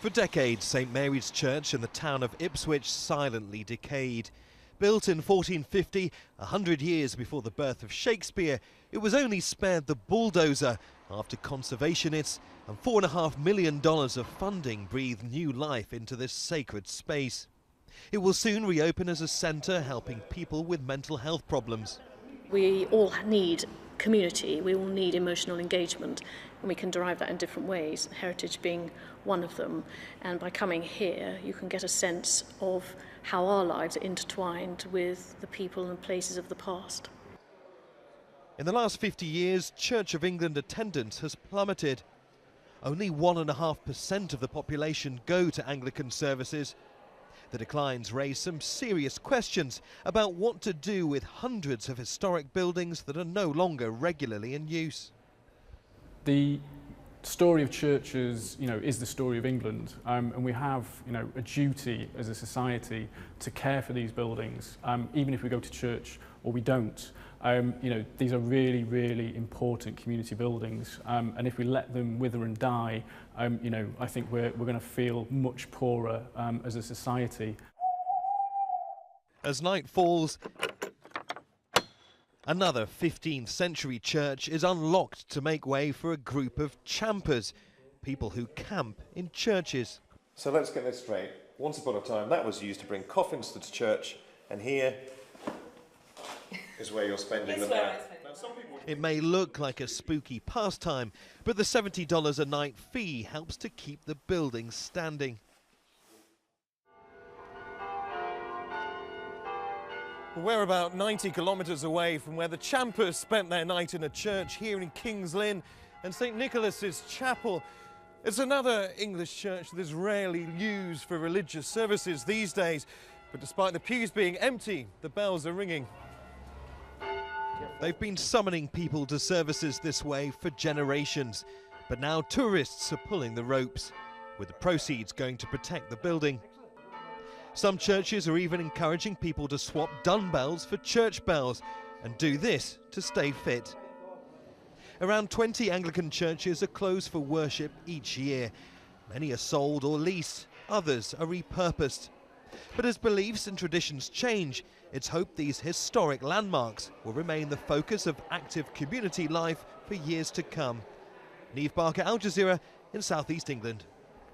For decades, St Mary's Church in the town of Ipswich silently decayed. Built in 1450, 100 years before the birth of Shakespeare, it was only spared the bulldozer after conservationists and $4.5 million of funding breathed new life into this sacred space. It will soon reopen as a centre helping people with mental health problems. We all need community, we all need emotional engagement, and we can derive that in different ways, heritage being one of them. And by coming here, you can get a sense of how our lives are intertwined with the people and places of the past. In the last 50 years, Church of England attendance has plummeted. Only 1.5% of the population go to Anglican services. The declines raise some serious questions about what to do with hundreds of historic buildings that are no longer regularly in use. The story of churches, is the story of England, and we have, a duty as a society to care for these buildings, even if we go to church or we don't. These are really, really important community buildings, and if we let them wither and die, I think we're going to feel much poorer as a society. As night falls, another 15th century church is unlocked to make way for a group of champers, people who camp in churches. So let's get this straight. Once upon a time that was used to bring coffins to church, and here is where you're spending the night. It may look like a spooky pastime, but the $70 a night fee helps to keep the building standing. We're about 90 kilometres away from where the Champers spent their night in a church here in King's Lynn and St Nicholas's Chapel. It's another English church that is rarely used for religious services these days, but despite the pews being empty, the bells are ringing. They've been summoning people to services this way for generations, but now tourists are pulling the ropes, with the proceeds going to protect the building. Some churches are even encouraging people to swap dumbbells for church bells and do this to stay fit. Around 20 Anglican churches are closed for worship each year. Many are sold or leased, others are repurposed. But as beliefs and traditions change, it's hoped these historic landmarks will remain the focus of active community life for years to come. Niamh Barker, Al Jazeera in South East England.